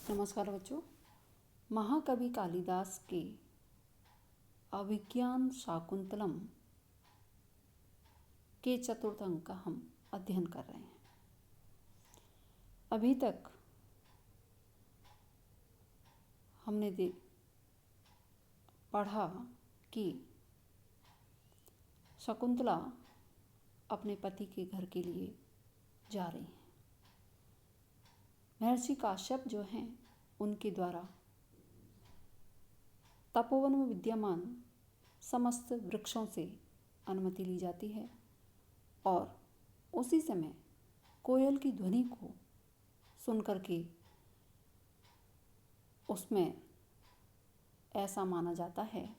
नमस्कार बच्चों। महाकवि कालिदास के अभिज्ञान शाकुंतलम के चतुर्थ अंक का हम अध्ययन कर रहे हैं। अभी तक हमने पढ़ा कि शकुंतला अपने पति के घर के लिए जा रही हैं। महर्षि काश्यप जो हैं उनके द्वारा तपोवन में विद्यमान समस्त वृक्षों से अनुमति ली जाती है और उसी समय कोयल की ध्वनि को सुनकर के उसमें ऐसा माना जाता है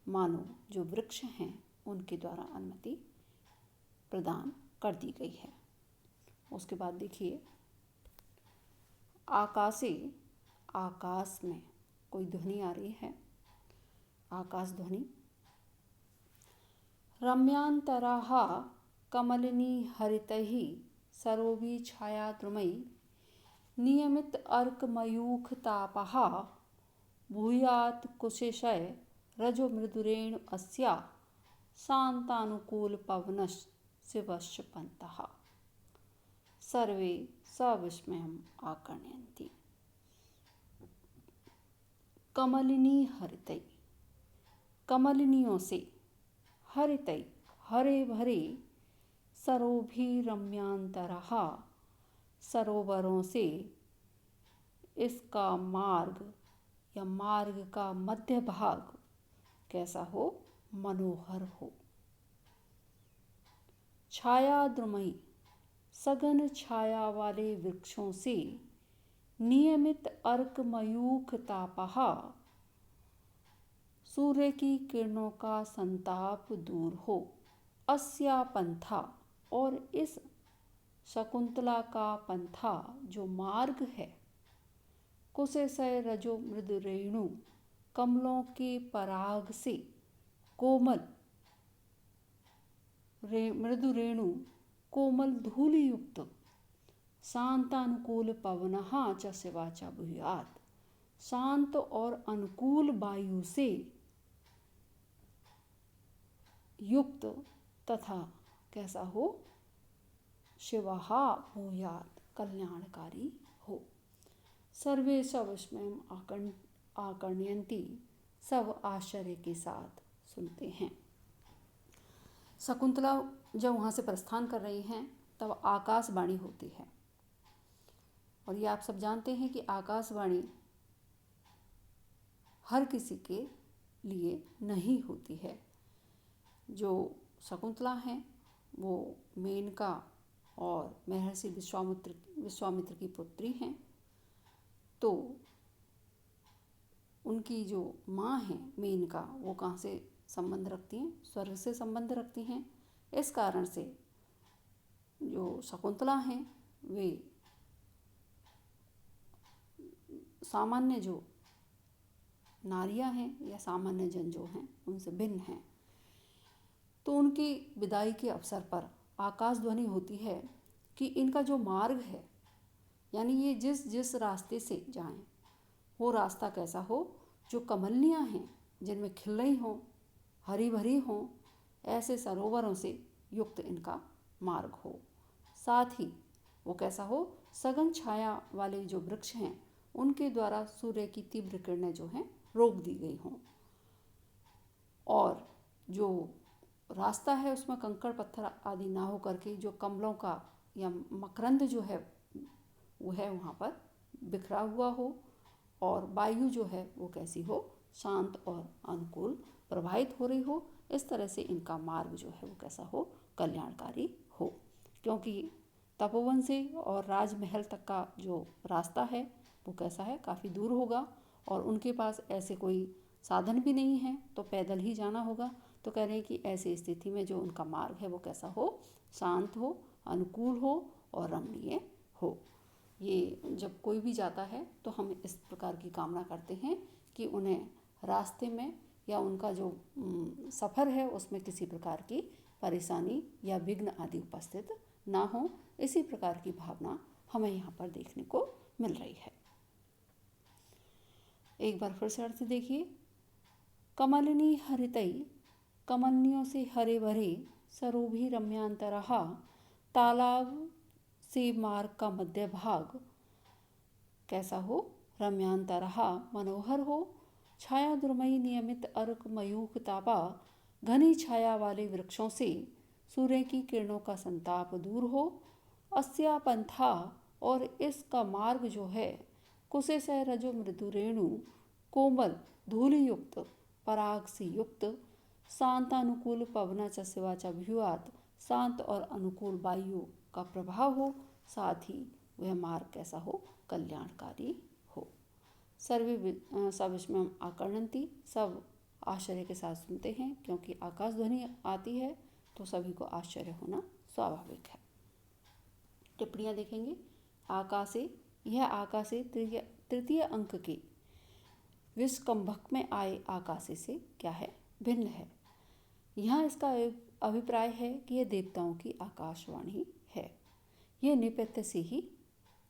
मानो जो वृक्ष हैं उनके द्वारा अनुमति प्रदान कर दी गई है। उसके बाद देखिए, आकाश में कोई ध्वनि आ रही है। आकाश ध्वनि। रम्यांतराः कमलिनी हरितैः सरोभी छायाद्रुमैः नियमित अर्कमयूख तापः भूयात् कुशेशय रजो मृदुरेण अस्या शान्तानुकूल पवनश् शिवश्च पन्तः सर्वे सविस्मयम् आकर्णयन्ति। कमलिनी हरितै, कमलिनियों से, हरितै हरे भरे, सरोभी रम्यांतरः सरोवरों से, इसका मार्ग या मार्ग का मध्य भाग कैसा हो? मनोहर हो। छायाद्रुमई, सघन छाया वाले वृक्षों से, नियमित अर्कमयूख तापः सूर्य की किरणों का संताप दूर हो। अस्या पंथा, और इस शकुंतला का पंथा जो मार्ग है, कुशेशय रजो मृदु रेणु, कमलों के पराग से कोमल मृदु रेणु कोमल धूलि युक्त, शांतानुकूल पवनः च शिवा च भूयात्, शांत और अनुकूल वायु से युक्त तथा कैसा हो? शिवः भूयात्, कल्याणकारी हो। सर्वे सविस्मयम् आकर्णयन्ति, सब आश्चर्य के साथ सुनते हैं। शकुंतला जब वहाँ से प्रस्थान कर रही हैं तब आकाशवाणी होती है। और ये आप सब जानते हैं कि आकाशवाणी हर किसी के लिए नहीं होती है। जो शकुंतला हैं वो मेनका और महर्षि विश्वामित्र की पुत्री हैं, तो उनकी जो माँ हैं मेनका, वो कहाँ से संबंध रखती हैं? स्वर्ग से संबंध रखती हैं। इस कारण से जो शकुंतला हैं वे सामान्य जो नारियां हैं या सामान्य जन जो हैं उनसे भिन्न हैं। तो उनकी विदाई के अवसर पर आकाश ध्वनि होती है कि इनका जो मार्ग है, यानी ये जिस जिस रास्ते से जाएं वो रास्ता कैसा हो? जो कमलियाँ हैं जिनमें खिल रही हों, हरी भरी हों, ऐसे सरोवरों से युक्त इनका मार्ग हो। साथ ही वो कैसा हो? सघन छाया वाले जो वृक्ष हैं उनके द्वारा सूर्य की तीव्र किरणें जो हैं रोक दी गई हों, और जो रास्ता है उसमें कंकड़ पत्थर आदि ना हो करके जो कमलों का या मकरंद जो है वो है वहाँ पर बिखरा हुआ हो, और वायु जो है वो कैसी हो? शांत और अनुकूल प्रवाहित हो रही हो। इस तरह से इनका मार्ग जो है वो कैसा हो? कल्याणकारी हो। क्योंकि तपोवन से और राजमहल तक का जो रास्ता है वो कैसा है? काफ़ी दूर होगा, और उनके पास ऐसे कोई साधन भी नहीं है, तो पैदल ही जाना होगा। तो कह रहे हैं कि ऐसी स्थिति में जो उनका मार्ग है वो कैसा हो? शांत हो, अनुकूल हो और रमणीय हो। ये जब कोई भी जाता है तो हम इस प्रकार की कामना करते हैं कि उन्हें रास्ते में या उनका जो सफ़र है उसमें किसी प्रकार की परेशानी या विघ्न आदि उपस्थित ना हो। इसी प्रकार की भावना हमें यहाँ पर देखने को मिल रही है। एक बार फिर से अर्थ देखिए। कमलिनी हरितई, कमलियों से हरे भरे, सरोभी रम्यांतरः, तालाब से मार्ग का मध्य भाग कैसा हो? रम्यांतरः मनोहर हो। छाया द्रुमयी नियमित अर्क मयूख तापा, घनी छाया वाले वृक्षों से सूर्य की किरणों का संताप दूर हो। अस्या पंथा, और इसका मार्ग जो है, कुसे से रजो मृदु रेणु, कोमल धूलियुक्त पराग से युक्त, शांतानुकूल पवना च शिवा च भ्युआत, शांत और अनुकूल वायु का प्रभाव हो, साथ ही वह मार्ग कैसा हो? कल्याणकारी हो। सर्वे सब इसमें हम आकर्णंती, सब आश्चर्य के साथ सुनते हैं, क्योंकि आकाश ध्वनि आती है तो सभी को आश्चर्य होना स्वाभाविक है। टिप्पणियाँ देखेंगे। आकाशे, यह आकाशे तृतीय अंक के विस्कंभक में आए आकाशे से क्या है? भिन्न है। यहाँ इसका अभिप्राय है कि यह देवताओं की आकाशवाणी है। यह निपत्य से ही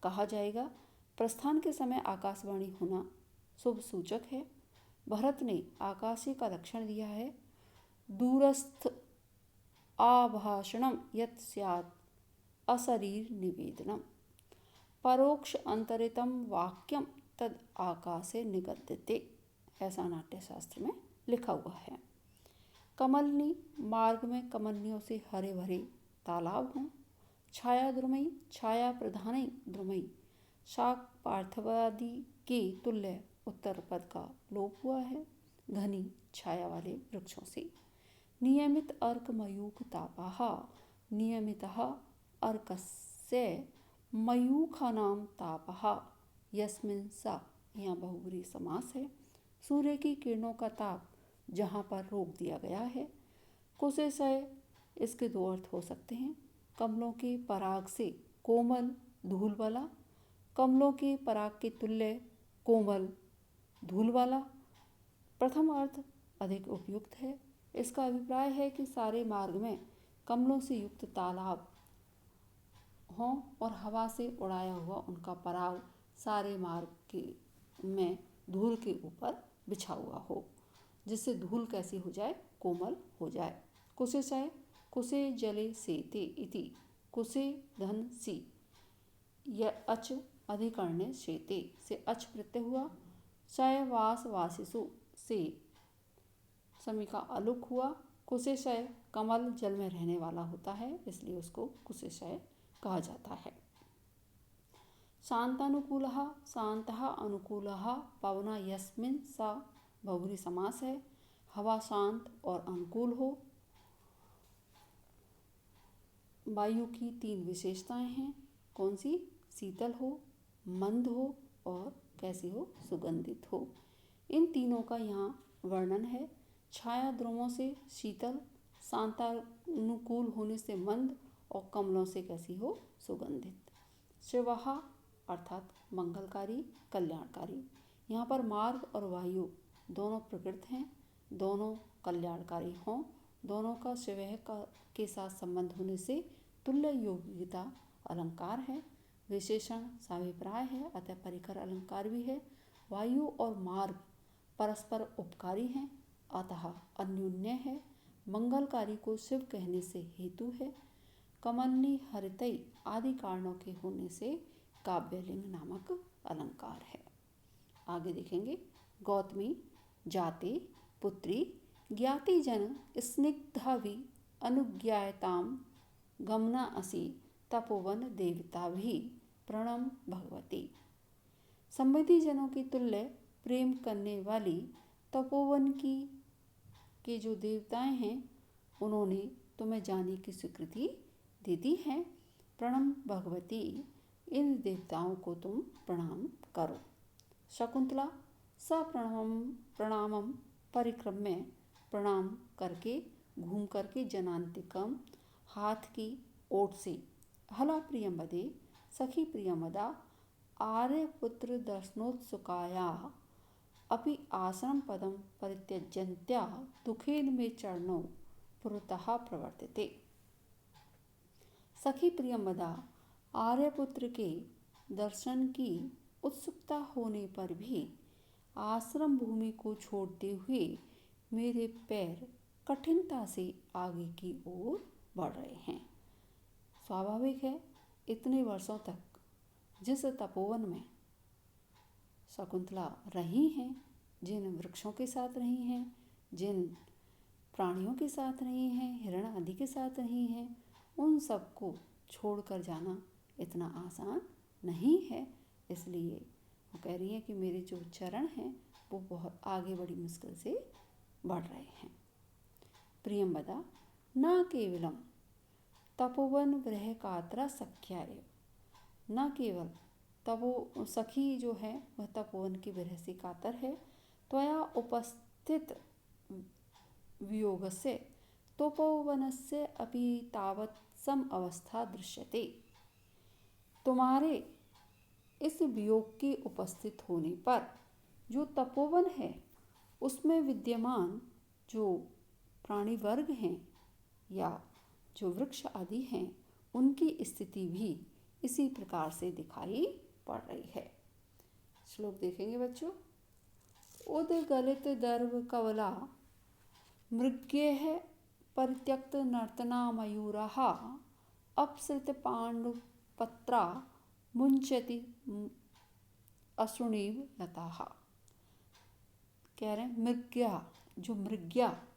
कहा जाएगा। प्रस्थान के समय आकाशवाणी होना शुभ सूचक है। भरत ने आकाशे का लक्षण दिया है। दूरस्थ आभाषणम यत् स्यात् अशरीर निवेदनम, परोक्ष अंतरितम वाक्यम तद आकाशे निगद्यते, ऐसा नाट्यशास्त्र में लिखा हुआ है। कमलनी, मार्ग में कमलनियों से हरे भरे तालाब हों। छाया द्रुमयी, छाया प्रधानी द्रुमयी, शाक पार्थवादि के तुल्य उत्तर पद का लोप हुआ है, घनी छाया वाले वृक्षों से। नियमित अर्क मयूख तापाः, नियमितः अर्कस्य मयूखानां तापः, यस्मिन् सा, यहाँ बहुब्रीहि समास है। सूर्य की किरणों का ताप जहाँ पर रोक दिया गया है। कुसे से, इसके दो अर्थ हो सकते हैं। कमलों के पराग से कोमल धूल वाला, कमलों के पराग के तुल्य कोमल धूल वाला। प्रथम अर्थ अधिक उपयुक्त है। इसका अभिप्राय है कि सारे मार्ग में कमलों से युक्त तालाब हों और हवा से उड़ाया हुआ उनका पराग सारे मार्ग के में धूल के ऊपर बिछा हुआ हो, जिससे धूल कैसी हो जाए? कोमल हो जाए। कुसे से, कुसे जले सेते इति, कुसे धन सी, यह अच अधिकरण्य शेते से अच प्रत्यय हुआ। शय वास वासिसु से समी का अलुक हुआ। कुशेशय, कमल जल में रहने वाला होता है, इसलिए उसको कुशेशय कहा जाता है। शांतानुकूलः, शांतः अनुकूलः पवना यस्मिन् सा, बहुब्रीहि समास है। हवा शांत और अनुकूल हो। वायु की तीन विशेषताएं हैं। कौन सी? शीतल हो, मंद हो और कैसी हो? सुगंधित हो। इन तीनों का यहाँ वर्णन है। छाया ध्रुवों से शीतल, शांतानुकूल होने से मंद और कमलों से कैसी हो? सुगंधित। शिवः अर्थात मंगलकारी, कल्याणकारी। यहाँ पर मार्ग और वायु दोनों प्रकृत हैं, दोनों कल्याणकारी हों। दोनों का शिवः के साथ संबंध होने से तुल्य योगिता अलंकार है। विशेषण साभिप्राय है, अतः परिकर अलंकार भी है। वायु और मार्ग परस्पर उपकारी हैं, अतः अन्योन्य है। मंगलकारी को शिव कहने से हेतु है। कमलनी हरितई आदि कारणों के होने से काव्यलिंग नामक अलंकार है। आगे देखेंगे। गौतमी जाते पुत्री ज्ञाति जन स्निग्धाभि अनुज्ञायताम गमना असी तपोवन देवता भी प्रणम भगवती। संबंधी जनों की तुल्य प्रेम करने वाली तपोवन के जो देवताएं हैं, उन्होंने तुम्हें जाने की स्वीकृति दे दी है। प्रणम भगवती, इन देवताओं को तुम प्रणाम करो। शकुंतला प्रणामम परिक्रम्य, प्रणाम करके घूम करके जनांतिकम, हाथ की ओट से। हला प्रियमदे, सखी प्रियमदा आर्यपुत्र दर्शनोत्सुकाया अपि आसनं पदं परित्यजन्त्या दुखेन मे चरणौ पुरतः प्रवर्तते। सखी प्रियमदा आर्यपुत्र के दर्शन की उत्सुकता होने पर भी आश्रम भूमि को छोड़ते हुए मेरे पैर कठिनता से आगे की ओर बढ़ रहे हैं। स्वाभाविक है, इतने वर्षों तक जिस तपोवन में शकुंतला रही हैं, जिन वृक्षों के साथ रही हैं, जिन प्राणियों के साथ रही हैं, हिरण आदि के साथ रही हैं, उन सबको छोड़कर जाना इतना आसान नहीं है। इसलिए वो कह रही है कि मेरे जो चरण हैं वो बहुत आगे बड़ी मुश्किल से बढ़ रहे हैं। प्रियंवदा न केवलम तपोवन वृह कातरा सख्या एव, न केवल तपो सखी जो है वह तपोवन की वृह से कातर है। त्वया उपस्थित वियोगस्य तपोवनस्य अपि तावत् सम अवस्था दृश्यते। तुम्हारे इस वियोग के उपस्थित होने पर जो तपोवन है उसमें विद्यमान जो प्राणी वर्ग हैं या जो वृक्ष आदि हैं उनकी स्थिति भी इसी प्रकार से दिखाई पड़ रही है। श्लोक देखेंगे बच्चों। उद्गलित दर्भ कवला मृग्यैः परित्यक्त नर्तना मयूराः अपसृत पाण्डुपत्रा मुंचति अश्रुणीव लताः। कह रहे हैं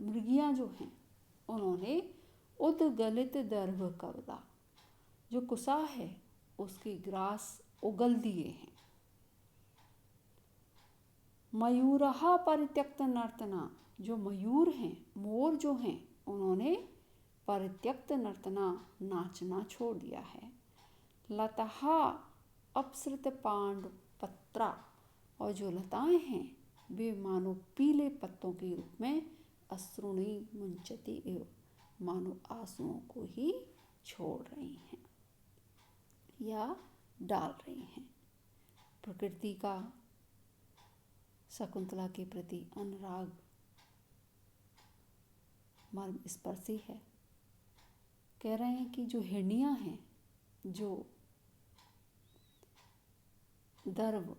मृगियाँ जो हैं उन्होंने उद्गलित दर्भ कवला जो कुसा है उसकी ग्रास उगल दिए हैं। मयूरहा परित्यक्त नर्तना जो मयूर हैं, मोर जो हैं, उन्होंने परित्यक्त नर्तना नाचना छोड़ दिया है। लताहा अपसृत पाण्डुपत्रा और जो लताएं हैं वे मानो पीले पत्तों के रूप में अश्रुणी मुंचती एव मानो आंसुओं को ही छोड़ रही हैं या डाल रही हैं। प्रकृति का शकुंतला के प्रति अनुराग मर्म स्पर्शी है। कह रहे हैं कि जो हिरनियाँ हैं जो दर्भ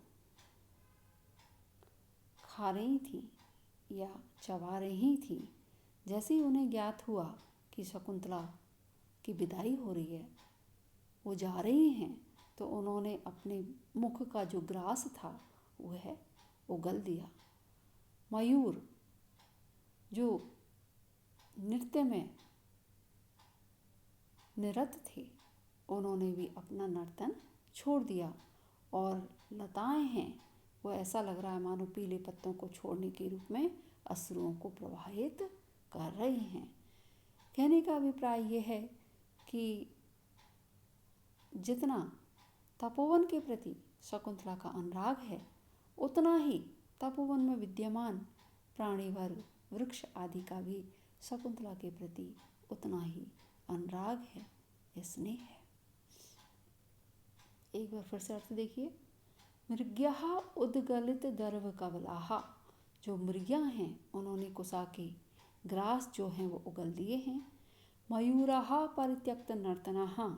खा रही थी या चबा रही थी, जैसे ही उन्हें ज्ञात हुआ कि शकुंतला की विदाई हो रही है, वो जा रही हैं, तो उन्होंने अपने मुख का जो ग्रास था वह उगल दिया। मयूर जो नृत्य में निरत थे उन्होंने भी अपना नर्तन छोड़ दिया और लताएं हैं वो ऐसा लग रहा है मानो पीले पत्तों को छोड़ने के रूप में अश्रुओं को प्रवाहित कर रही हैं। कहने का अभिप्राय ये है कि जितना तपोवन के प्रति शकुंतला का अनुराग है उतना ही तपोवन में विद्यमान प्राणी वर्ग वृक्ष आदि का भी शकुंतला के प्रति उतना ही अनुराग है, स्नेह है। एक बार फिर से अर्थ देखिए। मृग्याः उद्गलित दर्भ कवलाः जो मृगियाँ हैं उन्होंने कुसा के ग्रास जो हैं वो उगल दिए हैं। मयूराः परित्यक्त नर्तनाः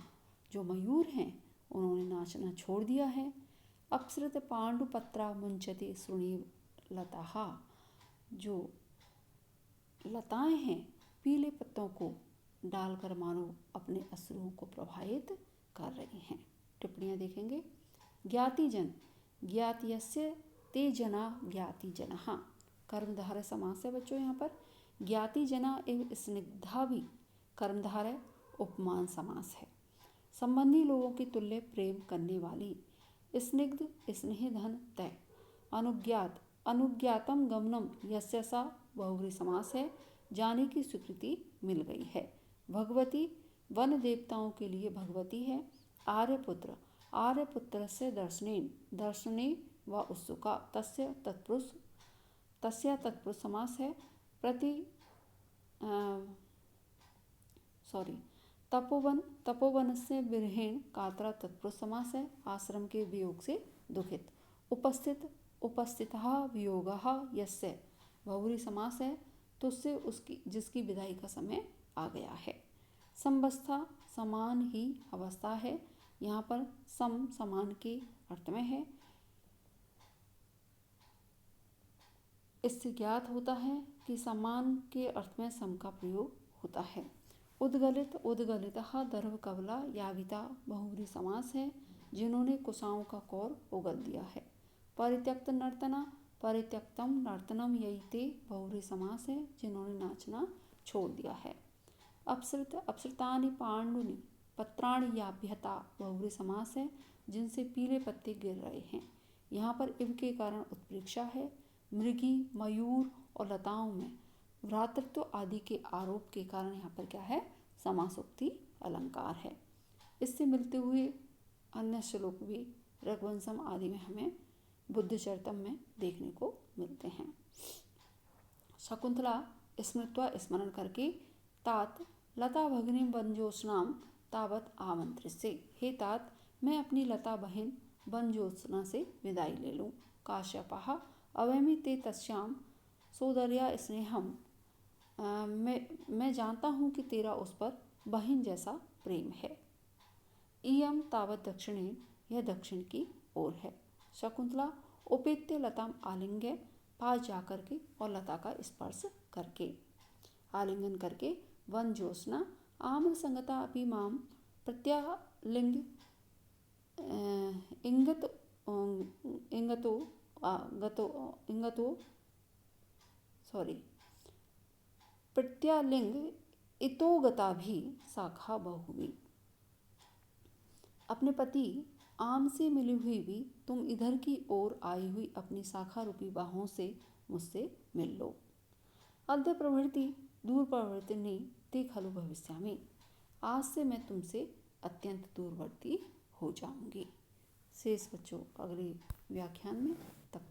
जो मयूर हैं उन्होंने नाचना छोड़ दिया है। अपसृत पाण्डुपत्रा मुंचति श्रुणीव लताः जो लताएं हैं पीले पत्तों को डालकर मानो अपने अश्रुओं को प्रवाहित कर रही हैं। टिप्पणियाँ देखेंगे। ज्ञातिजन ज्ञातियस्य ते जना ज्ञातिजनः कर्मधारय समास है बच्चों। यहाँ पर ज्ञातिजना एवं स्निग्धा भी कर्मधारय उपमान समास है। संबंधी लोगों की तुल्य प्रेम करने वाली। स्निग्ध स्नेह धन तय। अनुज्ञात अनुज्ञातम गमनम यस्य सा बहुव्रीहि समास है। जाने की स्वीकृति मिल गई है। भगवती वन देवताओं के लिए भगवती है। आर्यपुत्र आर्यपुत्र से दर्शने व उत्सुका तस्य तत्पुरुष समास है। तपोवन से विरहेण कातरा तत्पुरुष समास है। आश्रम के वियोग से दुखित। उपस्थितः वियोगः यस्य बहुव्रीहि समास है। तुझसे उसकी जिसकी विदाई का समय आ गया है। समवस्था समान ही अवस्था है। यहाँ पर समान के अर्थ में है। इससे ज्ञात होता है कि समान के अर्थ में सम का प्रयोग होता है। उद्गलित, उद्गलितः दर्भ कवला याविता बहुव्रीहि समास है, जिन्होंने कुशाओं का कौर उगल दिया है। परित्यक्त नर्तना, परित्यक्तम नर्तनम ययिते बहुव्रीहि समास है, जिन्होंने नाचना छोड़ दिया है। अपसृत, अपसृतानि पाण्डुनि पत्राणि याभ्यता बहुव्रीहि समास है, जिनसे पीले पत्ते गिर रहे हैं। यहाँ पर इव के कारण उत्प्रेक्षा है। मृगी, मयूर और लताओं में भ्रातृत्व आदि के आरोप के कारण यहाँ पर क्या है, समासोक्ति अलंकार है। इससे मिलते हुए अन्य श्लोक भी रघुवंशम आदि में हमें बुद्धचरितम में देखने को मिलते हैं। शकुंतला स्मृत्वा स्मरण करके तात लता भगिनी वनजोत्स्नाम तावत आमंत्रित से, हे तात मैं अपनी लता बहन वनजोत्स्ना से विदाई ले लूँ। काश्यपाः अवैमि ते तस्याम सोदर्या स्नेहम, मैं जानता हूँ कि तेरा उस पर बहन जैसा प्रेम है। इयम तावत दक्षिणे, यह दक्षिण की ओर है। शकुंतला उपेत्य लताम आलिंग्य, पास जाकर के और लता का स्पर्श करके, आलिंगन करके, वन ज्योत्स्ना आम्र संगता अपि माम प्रत्यालिंग इंगत इंगतो इंगतो सॉरी प्रत्यालिंग इतोगता भी शाखा बहुवी। अपने पति आम से मिली हुई भी तुम इधर की ओर आई हुई अपनी शाखा रूपी बाहों से मुझसे मिल लो। अद्य प्रभृति दूर प्रवर्तिनी ते खलु भविष्यामि, आज से मैं तुमसे अत्यंत दूरवर्ती हो जाऊंगी। शेष बच्चों अगले व्याख्यान में, तब